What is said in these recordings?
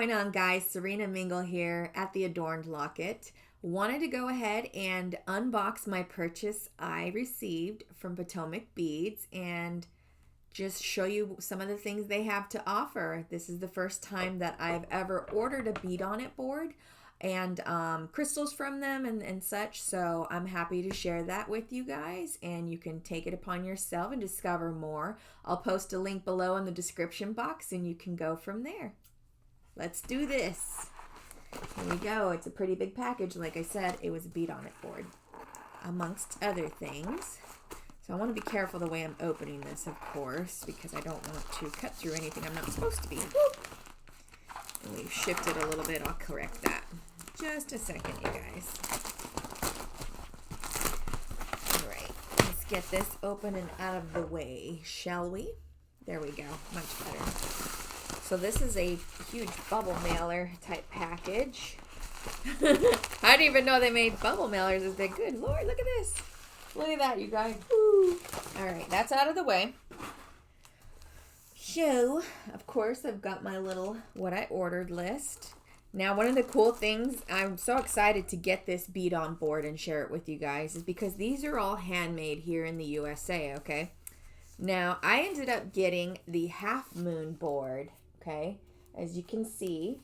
going on, guys? Serena Mingle here at the Adorned Locket. Wanted to go ahead and unbox my purchase I received from Potomac Beads and just show you some of the things they have to offer. This is the first time that I've ever ordered a bead on it board and crystals from them and such, so I'm happy to share that with you guys, and you can take it upon yourself and discover more. I'll post a link below in the description box and you can go from there. Let's do this. Here we go. It's a pretty big package. Like I said, it was a bead on it board amongst other things. So I want to be careful the way I'm opening this, of course, because I don't want to cut through anything I'm not supposed to be. And we've shifted a little bit. I'll correct that. Just a second, you guys. All right. Let's get this open and out of the way, shall we? There we go. Much better. So this is a huge bubble mailer type package. I didn't even know they made bubble mailers. Is that good? Lord, look at this. Look at that, you guys. Woo. All right, that's out of the way. So, of course, I've got my little what I ordered list. Now, one of the cool things, I'm so excited to get this bead on board and share it with you guys, is because these are all handmade here in the USA, okay? Now, I ended up getting the half moon board, okay? As you can see,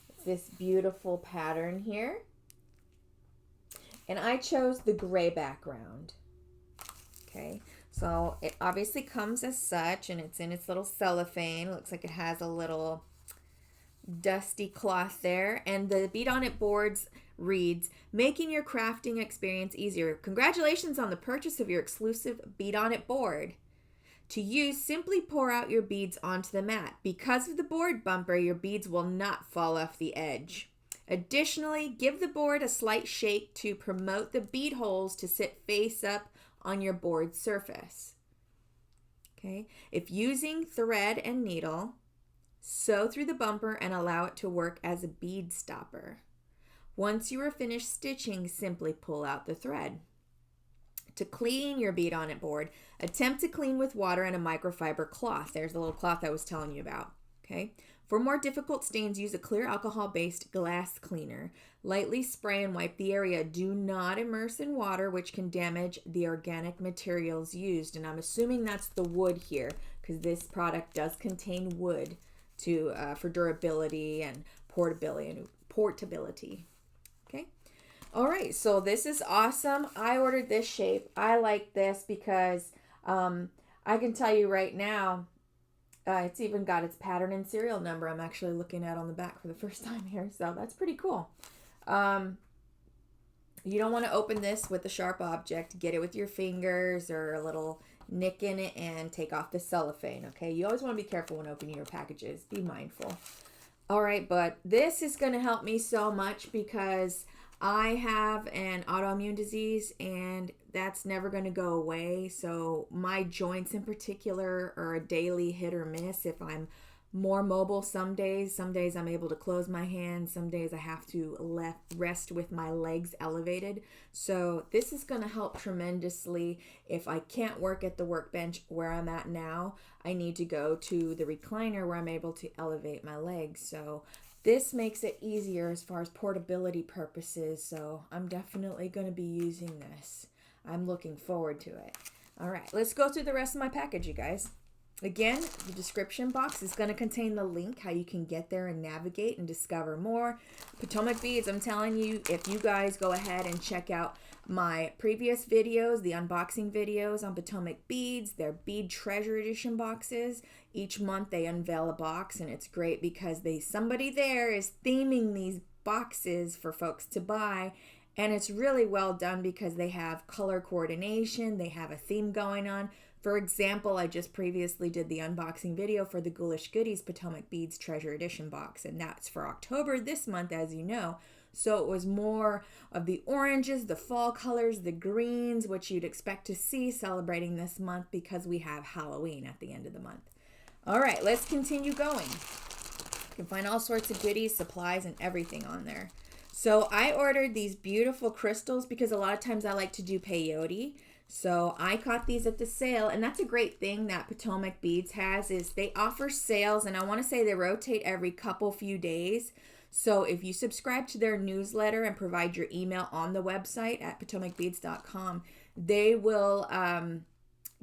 it's this beautiful pattern here. And I chose the gray background, okay? So it obviously comes as such, and it's in its little cellophane. It looks like it has a little dusty cloth there. And the bead on it boards reads, making your crafting experience easier. Congratulations on the purchase of your exclusive bead on it board. To use, simply pour out your beads onto the mat. Because of the board bumper, your beads will not fall off the edge. Additionally, give the board a slight shake to promote the bead holes to sit face up on your board surface. Okay, if using thread and needle, sew through the bumper and allow it to work as a bead stopper. Once you are finished stitching, simply pull out the thread. To clean your bead on it board, attempt to clean with water and a microfiber cloth. There's the little cloth I was telling you about. Okay. For more difficult stains, use a clear alcohol-based glass cleaner. Lightly spray and wipe the area. Do not immerse in water, which can damage the organic materials used. And I'm assuming that's the wood here, because this product does contain wood for durability and portability. Okay. All right. So this is awesome. I ordered this shape. I like this because I can tell you right now, it's even got its pattern and serial number I'm actually looking at on the back for the first time here. So that's pretty cool. You don't want to open this with a sharp object. Get it with your fingers or a little nick in it and take off the cellophane. Okay, you always want to be careful when opening your packages. Be mindful. All right, but this is going to help me so much because I have an autoimmune disease and that's never going to go away. So my joints in particular are a daily hit or miss. If I'm more mobile some days I'm able to close my hands. Some days I have to rest with my legs elevated. So this is going to help tremendously. If I can't work at the workbench where I'm at now, I need to go to the recliner where I'm able to elevate my legs. So this makes it easier as far as portability purposes, so I'm definitely going to be using this. I'm looking forward to it. All right, let's go through the rest of my package, you guys. Again, the description box is going to contain the link how you can get there and navigate and discover more. Potomac Beads, I'm telling you, if you guys go ahead and check out my previous videos, the unboxing videos on Potomac Beads, their Bead Treasure Edition boxes. Each month they unveil a box, and it's great because somebody there is theming these boxes for folks to buy, and it's really well done because they have color coordination, they have a theme going on. For example, I just previously did the unboxing video for the Ghoulish Goodies Potomac Beads Treasure Edition box, and that's for October this month, as you know. So it was more of the oranges, the fall colors, the greens, which you'd expect to see celebrating this month because we have Halloween at the end of the month. All right, let's continue going. You can find all sorts of goodies, supplies, and everything on there. So I ordered these beautiful crystals because a lot of times I like to do peyote. So I caught these at the sale, and that's a great thing that Potomac Beads has is they offer sales, and I want to say they rotate every few days. So if you subscribe to their newsletter and provide your email on the website at potomacbeads.com, they will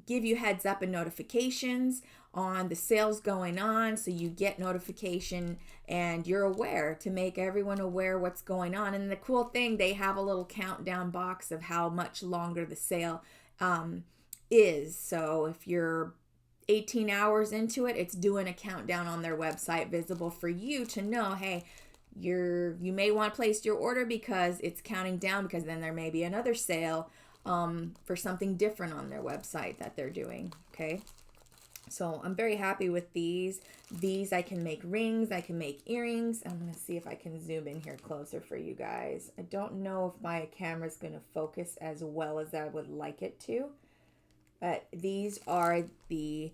give you heads up and notifications on the sales going on, so you get notification and you're aware, to make everyone aware what's going on. And the cool thing, they have a little countdown box of how much longer the sale is. So if you're 18 hours into it, it's doing a countdown on their website, visible for you to know, hey, you may want to place your order because it's counting down, because then there may be another sale for something different on their website that they're doing. Okay, so I'm very happy with these. These I can make rings, I can make earrings. I'm going to see if I can zoom in here closer for you guys. I don't know if my camera's going to focus as well as I would like it to, but these are the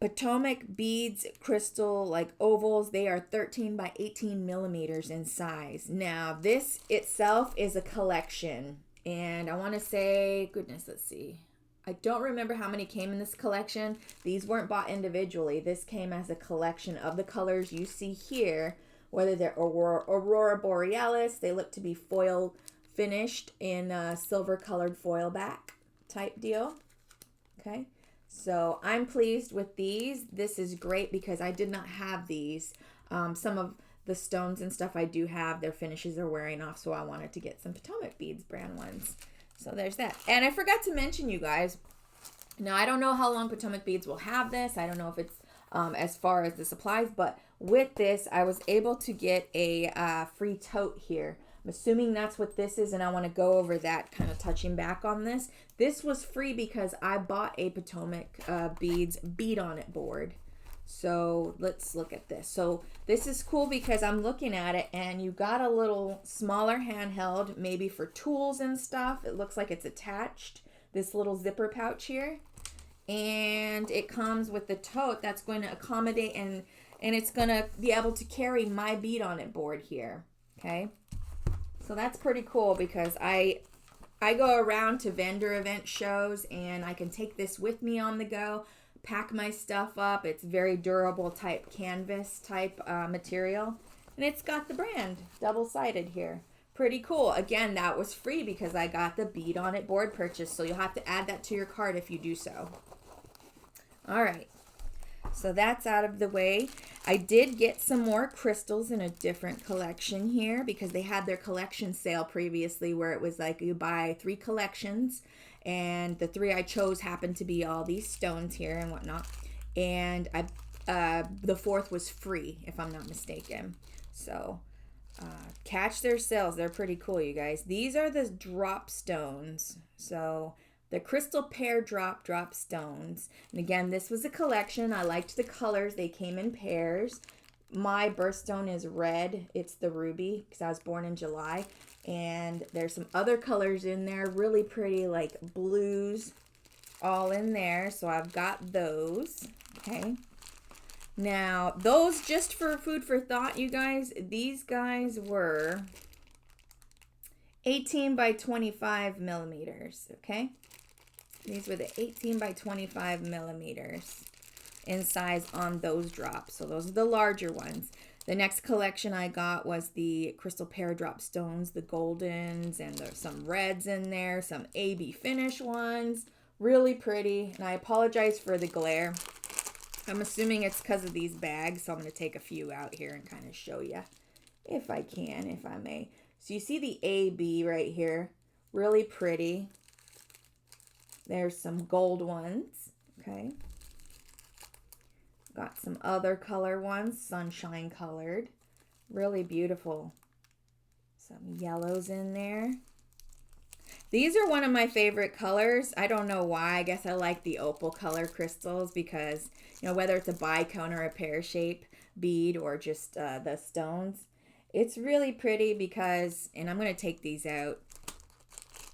Potomac Beads crystal like ovals. They are 13 by 18 millimeters in size. Now this itself is a collection, and I want to say, goodness, let's see, I don't remember how many came in this collection. These weren't bought individually. This came as a collection of the colors you see here, whether they're Aurora Borealis. They look to be foil finished in a silver colored foil back type deal. Okay, so I'm pleased with these. This is great because I did not have these. Some of the stones and stuff I do have, their finishes are wearing off, so I wanted to get some Potomac Beads brand ones. So there's that. And I forgot to mention, you guys, now I don't know how long Potomac Beads will have this. I don't know if it's as far as the supplies, but with this, I was able to get a free tote here. I'm assuming that's what this is, and I want to go over that, kind of touching back on this. This was free because I bought a Potomac Beads bead on it board. So let's look at this. So this is cool because I'm looking at it, and you got a little smaller handheld, maybe for tools and stuff. It looks like it's attached, this little zipper pouch here. And it comes with the tote that's going to accommodate, and it's going to be able to carry my bead on it board here. Okay. So that's pretty cool because I go around to vendor event shows, and I can take this with me on the go, pack my stuff up. It's very durable type canvas type material, and it's got the brand double-sided here. Pretty cool. Again, that was free because I got the bead on it board purchase, so you'll have to add that to your cart if you do so. All right, so that's out of the way. I did get some more crystals in a different collection here because they had their collection sale previously where it was like you buy 3 collections, and the 3 I chose happened to be all these stones here and whatnot, and the 4th was free if I'm not mistaken. So catch their sales. They're pretty cool, you guys. These are the drop stones. So the crystal pear drop stones. And again, this was a collection. I liked the colors. They came in pairs. My birthstone is red. It's the ruby because I was born in July. And there's some other colors in there. Really pretty, like blues all in there. So I've got those. Okay. Now, those, just for food for thought, you guys, these guys were 18 by 25 millimeters, okay? These were the 18 by 25 millimeters in size on those drops. So those are the larger ones. The next collection I got was the crystal pear drop stones, the goldens, and there's some reds in there, some AB finish ones. Really pretty, and I apologize for the glare. I'm assuming it's because of these bags, so I'm going to take a few out here and kind of show you if I can, if I may. So you see the AB right here, really pretty. There's some gold ones, okay. Got some other color ones, sunshine colored, really beautiful. Some yellows in there. These are one of my favorite colors. I don't know why. I guess I like the opal color crystals because, you know, whether it's a bicone or a pear shape bead or just the stones, it's really pretty because, and I'm going to take these out,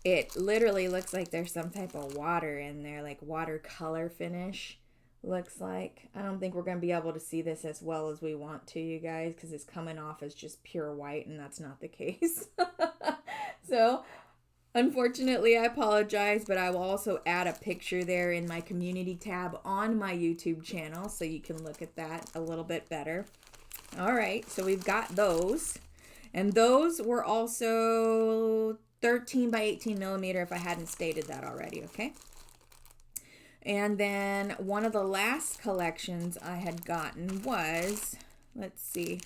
it literally looks like there's some type of water in there, like watercolor finish, looks like. I don't think we're going to be able to see this as well as we want to, you guys, because it's coming off as just pure white, and that's not the case. So Unfortunately, I apologize, but I will also add a picture there in my community tab on my YouTube channel so you can look at that a little bit better. All right, so we've got those. And those were also 13 by 18 millimeter if I hadn't stated that already, okay? And then one of the last collections I had gotten was, let's see,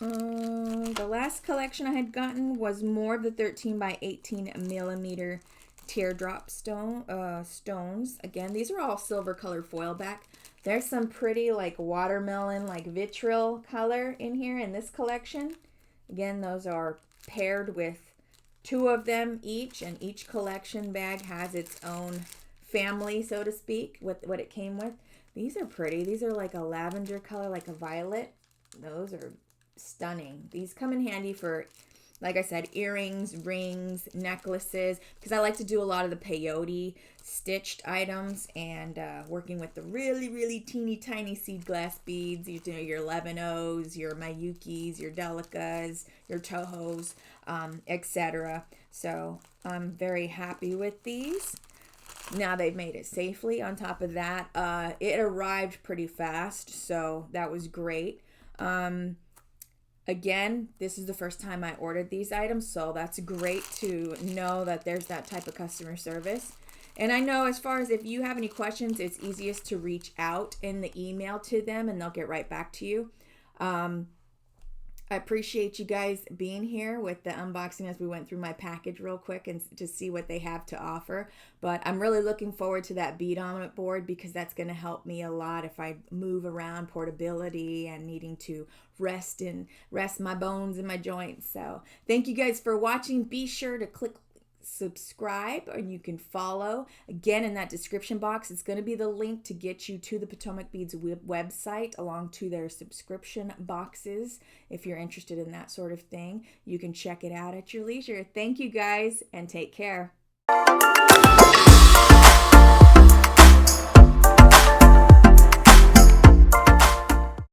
the last collection I had gotten was more of the 13 by 18 millimeter teardrop stones. Again, these are all silver colored foil back. There's some pretty like watermelon, like vitriol color in here in this collection. Again, those are paired with 2 of them each, and each collection bag has its own family, so to speak, with what it came with. These are pretty. These are like a lavender color, like a violet. Those are stunning. These come in handy for, like I said, earrings, rings, necklaces, because I like to do a lot of the peyote stitched items, and working with the really, really teeny tiny seed glass beads, you know, your 11-Os, your Mayukis, your Delicas, your Tohos, etc. So I'm very happy with these. Now they've made it safely. On top of that, it arrived pretty fast, so that was great. Again, this is the first time I ordered these items, so that's great to know that there's that type of customer service. And I know as far as if you have any questions, it's easiest to reach out in the email to them and they'll get right back to you. I appreciate you guys being here with the unboxing as we went through my package real quick and to see what they have to offer. But I'm really looking forward to that bead ornament board because that's going to help me a lot if I move around, portability and needing to rest my bones and my joints. So thank you guys for watching. Be sure to click subscribe, and you can follow. Again, in that description box, it's going to be the link to get you to the Potomac Beads website along to their subscription boxes. If you're interested in that sort of thing, you can check it out at your leisure. Thank you guys, and take care.